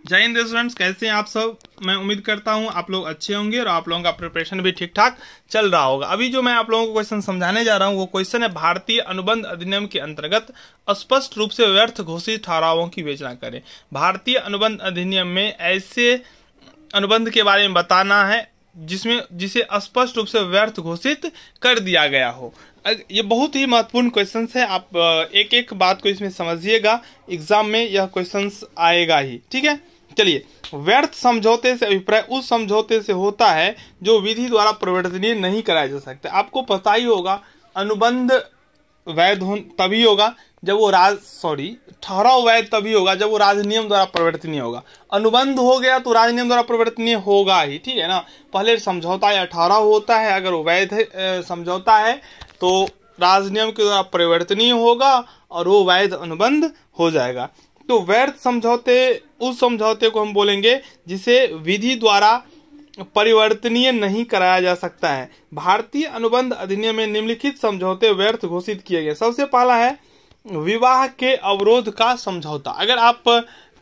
जय हिंद स्टूडेंट्स, कैसे हैं आप सब। मैं उम्मीद करता हूं आप लोग अच्छे होंगे और आप लोगों का प्रिपरेशन भी ठीक ठाक चल रहा होगा। अभी जो मैं आप लोगों को क्वेश्चन समझाने जा रहा हूं वो क्वेश्चन है भारतीय अनुबंध अधिनियम के अंतर्गत स्पष्ट रूप से व्यर्थ घोषित ठहरावों की विवेचना करें। भारतीय अनुबंध अधिनियम में ऐसे अनुबंध के बारे में बताना है जिसे स्पष्ट रूप से व्यर्थ घोषित कर दिया गया हो। ये बहुत ही महत्वपूर्ण क्वेश्चन है। आप एक एक बात को इसमें समझिएगा, एग्जाम में यह क्वेश्चन आएगा ही। ठीक है, चलिए। व्यर्थ समझौते से अभिप्राय उस समझौते से होता है जो विधि द्वारा परिवर्तनीय नहीं कराया जा सकता। आपको पता ही होगा अनुबंध वैध तभी होगा जब वो ठहराव वैध तभी होगा जब वो राजनियम द्वारा परिवर्तनीय होगा। अनुबंध हो गया तो राजनियम द्वारा परिवर्तनीय होगा ही, ठीक है ना। पहले समझौता या ठहराव होता है, अगर वो वैध समझौता है तो राजनियम के द्वारा परिवर्तनीय होगा और वो वैध अनुबंध हो जाएगा। तो व्यर्थ समझौते उस समझौते को हम बोलेंगे जिसे विधि द्वारा परिवर्तनीय नहीं कराया जा सकता है। भारतीय अनुबंध अधिनियम में निम्नलिखित समझौते व्यर्थ घोषित किए गए। सबसे पहला है विवाह के अवरोध का समझौता। अगर आप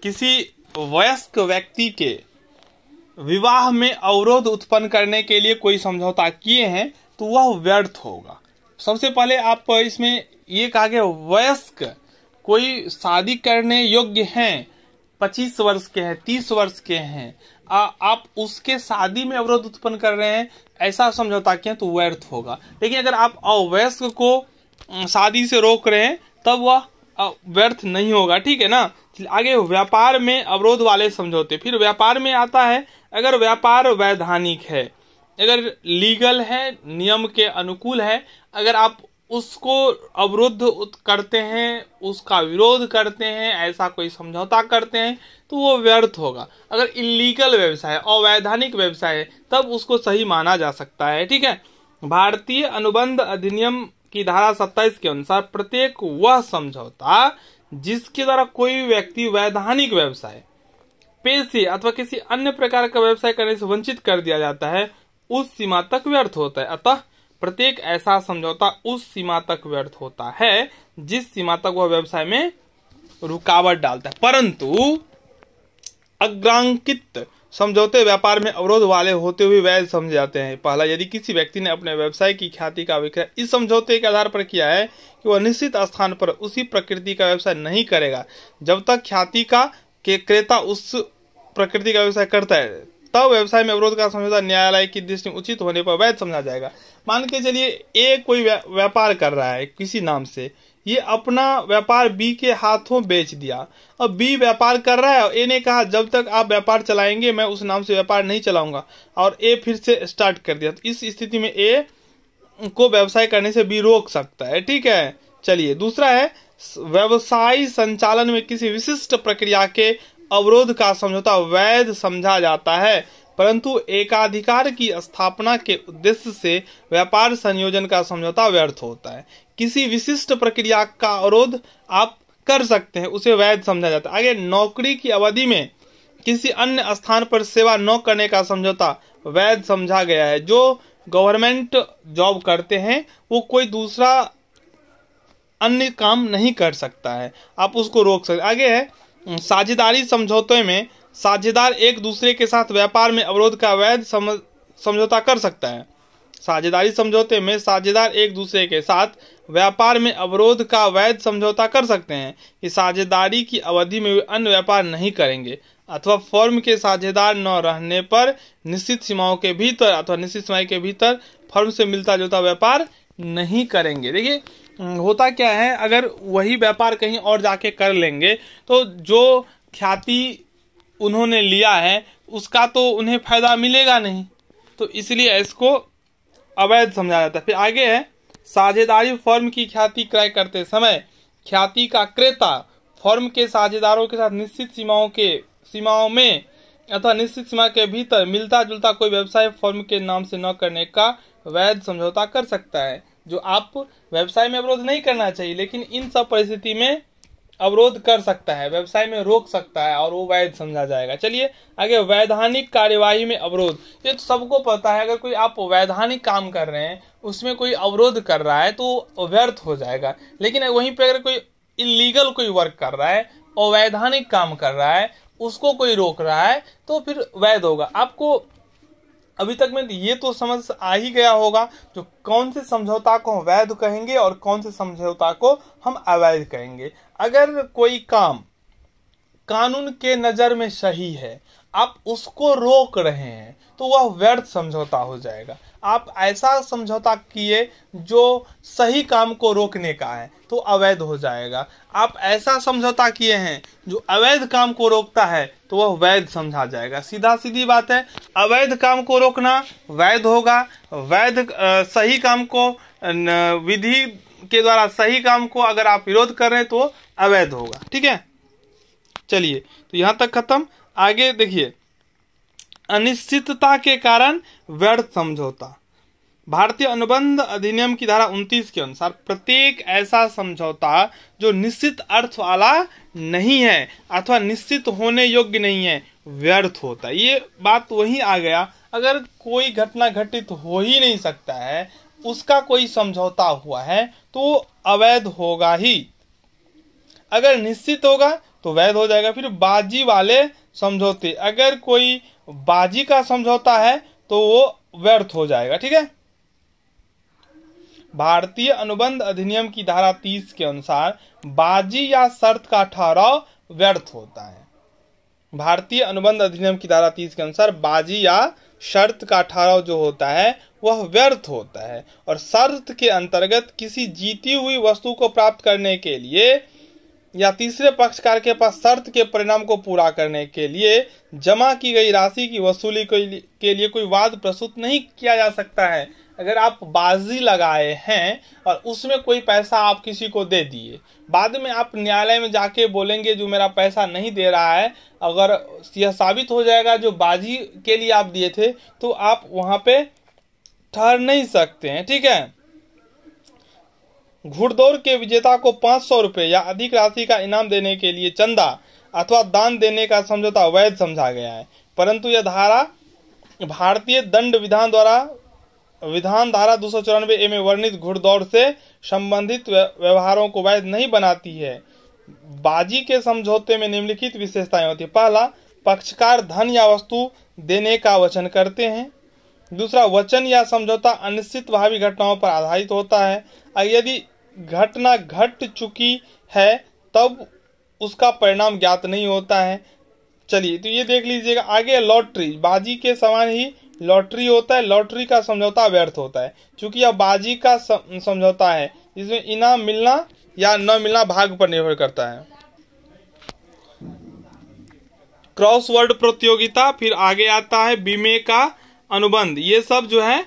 किसी वयस्क व्यक्ति के विवाह में अवरोध उत्पन्न करने के लिए कोई समझौता किए हैं तो वह व्यर्थ होगा। सबसे पहले आप इसमें ये कहा गया वयस्क, कोई शादी करने योग्य हैं, 25 वर्ष के हैं, 30 वर्ष के हैं, आप उसके शादी में अवरोध उत्पन्न कर रहे हैं, ऐसा समझौता किया तो व्यर्थ होगा। लेकिन अगर आप अवयस्क को शादी से रोक रहे हैं तब वह व्यर्थ नहीं होगा, ठीक है ना। आगे व्यापार में अवरोध वाले समझौते। फिर व्यापार में आता है अगर व्यापार वैधानिक है, अगर लीगल है, नियम के अनुकूल है, अगर आप उसको अवरुद्ध करते हैं, उसका विरोध करते हैं, ऐसा कोई समझौता करते हैं तो वो व्यर्थ होगा। अगर इलीगल व्यवसाय, अवैधानिक व्यवसाय है तब उसको सही माना जा सकता है, ठीक है। भारतीय अनुबंध अधिनियम की धारा 27 के अनुसार प्रत्येक वह समझौता जिसके द्वारा कोई व्यक्ति वैधानिक व्यवसाय, पेशे अथवा किसी अन्य प्रकार का व्यवसाय करने से वंचित कर दिया जाता है उस सीमा तक व्यर्थ होता है। अतः प्रत्येक ऐसा समझौता उस सीमा तक व्यर्थ होता है जिस सीमा तक वह व्यवसाय में रुकावट डालता है। परंतु अग्रांकित समझौते व्यापार में अवरोध वाले होते हुए वैध समझे जाते हैं। पहला, यदि किसी व्यक्ति ने अपने व्यवसाय की ख्याति का विक्रय इस समझौते के आधार पर किया है कि वह निश्चित स्थान पर उसी प्रकृति का व्यवसाय नहीं करेगा जब तक ख्याति का क्रेता उस प्रकृति का व्यवसाय करता है, तब व्यवसाय में अवरोध का समझौता न्यायालय की दृष्टि में उचित होने पर वैध समझा जाएगा। मान के चलिए ए कोई व्यापार कर रहा है किसी नाम से, ये अपना व्यापार बी के हाथों बेच दिया। अब बी व्यापार कर रहा है और ए ने कहा जब तक आप व्यापार चलाएंगे मैं उस नाम से व्यापार नहीं चलाऊंगा, और ए फिर से स्टार्ट कर दिया। तो इस स्थिति में ए को व्यवसाय करने से बी रोक सकता है, ठीक है। चलिए, दूसरा है व्यवसाय संचालन में किसी विशिष्ट प्रक्रिया के अवरोध का समझौता वैध समझा जाता है, परंतु एकाधिकार की स्थापना के उद्देश्य से व्यापार संयोजन का समझौता व्यर्थ होता है। किसी विशिष्ट प्रक्रिया का अवरोध आप कर सकते हैं, उसे वैध समझा जाता है। आगे, नौकरी की अवधि में किसी अन्य स्थान पर सेवा न करने का समझौता वैध समझा गया है। जो गवर्नमेंट जॉब करते हैं वो कोई दूसरा अन्य काम नहीं कर सकता है, आप उसको रोक सकते। आगे है साझेदारी समझौते में साझेदार एक दूसरे के साथ व्यापार में अवरोध का वैध समझौता कर सकता है। साझेदारी समझौते में साझेदार एक दूसरे के साथ व्यापार में अवरोध का वैध समझौता कर सकते हैं कि साझेदारी की अवधि में वे अन्य व्यापार नहीं करेंगे अथवा फर्म के साझेदार न रहने पर निश्चित सीमाओं के भीतर अथवा निश्चित समय के भीतर फर्म से मिलता जुलता व्यापार नहीं करेंगे। देखिए होता क्या है, अगर वही व्यापार कहीं और जाके कर लेंगे तो जो ख्याति उन्होंने लिया है उसका तो उन्हें फायदा मिलेगा नहीं, तो इसलिए इसको अवैध समझा जाता है। फिर आगे है साझेदारी फर्म की ख्याति क्रय करते समय ख्याति का क्रेता फर्म के साझेदारों के साथ निश्चित सीमाओं में अथवा निश्चित सीमा के भीतर मिलता जुलता कोई व्यवसाय फर्म के नाम से न करने का वैध समझौता कर सकता है। जो आप व्यवसाय में अवरोध नहीं करना चाहिए लेकिन इन सब परिस्थिति में अवरोध कर सकता है, व्यवसाय में रोक सकता है और वो वैध समझा जाएगा। चलिए आगे, वैधानिक कार्यवाही में अवरोध। ये तो सबको पता है, अगर कोई आप वैधानिक काम कर रहे हैं उसमें कोई अवरोध कर रहा है तो व्यर्थ हो जाएगा। लेकिन वहीं पे अगर कोई इलीगल कोई वर्क कर रहा है, अवैधानिक काम कर रहा है, उसको कोई रोक रहा है तो फिर वैध होगा। आपको अभी तक में ये तो समझ आ ही गया होगा जो कौन से समझौता को हम वैध कहेंगे और कौन से समझौता को हम अवैध कहेंगे। अगर कोई काम कानून के नजर में सही है, आप उसको रोक रहे हैं, तो वह व्यर्थ समझौता हो जाएगा। आप ऐसा समझौता किए जो सही काम को रोकने का है, तो अवैध हो जाएगा। आप ऐसा समझौता किए हैं जो अवैध काम को रोकता है, तो वह वैध समझा जाएगा। सीधा सीधी बात है, अवैध काम को रोकना वैध होगा, वैध सही काम को विधि के द्वारा सही काम को अगर आप विरोध कर रहे हैं तो अवैध होगा। ठीक है, चलिए तो यहां तक खत्म। आगे देखिए, अनिश्चितता के कारण व्यर्थ समझौता। भारतीय अनुबंध अधिनियम की धारा 29 के अनुसार प्रत्येक ऐसा समझौता जो निश्चित अर्थ वाला नहीं है अथवा निश्चित होने योग्य नहीं है, व्यर्थ होता है। ये बात वही आ गया, अगर कोई घटना घटित हो ही नहीं सकता है, उसका कोई समझौता हुआ है, तो अवैध होगा ही। अगर निश्चित होगा तो वैध हो जाएगा। फिर बाजी वाले समझौते, अगर कोई बाजी का समझौता है तो वो व्यर्थ हो जाएगा। ठीक है, भारतीय अनुबंध अधिनियम की धारा 30 के अनुसार बाजी या शर्त का ठहराव व्यर्थ होता है। भारतीय अनुबंध अधिनियम की धारा 30 के अनुसार बाजी या शर्त का ठहराव जो होता है वह व्यर्थ होता है, और शर्त के अंतर्गत किसी जीती हुई वस्तु को प्राप्त करने के लिए या तीसरे पक्षकार के पास शर्त के परिणाम को पूरा करने के लिए जमा की गई राशि की वसूली के लिए कोई वाद प्रस्तुत नहीं किया जा सकता है। अगर आप बाजी लगाए हैं और उसमें कोई पैसा आप किसी को दे दिए, बाद में आप न्यायालय में जाके बोलेंगे जो मेरा पैसा नहीं दे रहा है, अगर यह साबित हो जाएगा जो बाजी के लिए आप दिए थे, तो आप वहां पे ठहर नहीं सकते हैं। ठीक है, घुड़दौड़ के विजेता को 500 रुपए या अधिक राशि का इनाम देने के लिए चंदा अथवा दान देने का समझौता वैध समझा गया है, परंतु यह धारा भारतीय दंड विधान धारा 294A में वर्णित घुड़दौड़ से संबंधित व्यवहारों को वैध नहीं बनाती है। बाजी के समझौते में निम्नलिखित विशेषताएं होती है। पहला, पक्षकार धन या वस्तु देने का वचन करते हैं। दूसरा, वचन या समझौता अनिश्चित भावी घटनाओं पर आधारित होता है। यदि घटना घट चुकी है तब उसका परिणाम ज्ञात नहीं होता है। चलिए तो ये देख लीजिएगा। आगे लॉटरी, बाजी के समान ही लॉटरी होता है। लॉटरी का समझौता व्यर्थ होता है, क्योंकि यह बाजी का समझौता है जिसमें इनाम मिलना या न मिलना भाग्य पर निर्भर करता है। क्रॉसवर्ड प्रतियोगिता, फिर आगे आता है बीमे का अनुबंध, ये सब जो है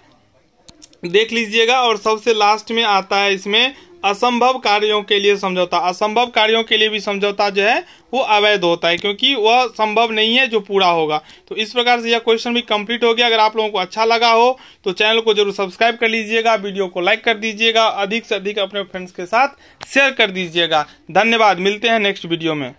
देख लीजिएगा। और सबसे लास्ट में आता है इसमें असंभव कार्यों के लिए समझौता। असंभव कार्यों के लिए भी समझौता जो है वो अवैध होता है, क्योंकि वह संभव नहीं है जो पूरा होगा। तो इस प्रकार से यह क्वेश्चन भी कंप्लीट हो गया। अगर आप लोगों को अच्छा लगा हो तो चैनल को जरूर सब्सक्राइब कर लीजिएगा, वीडियो को लाइक कर दीजिएगा, अधिक से अधिक अपने फ्रेंड्स के साथ शेयर कर दीजिएगा। धन्यवाद, मिलते हैं नेक्स्ट वीडियो में।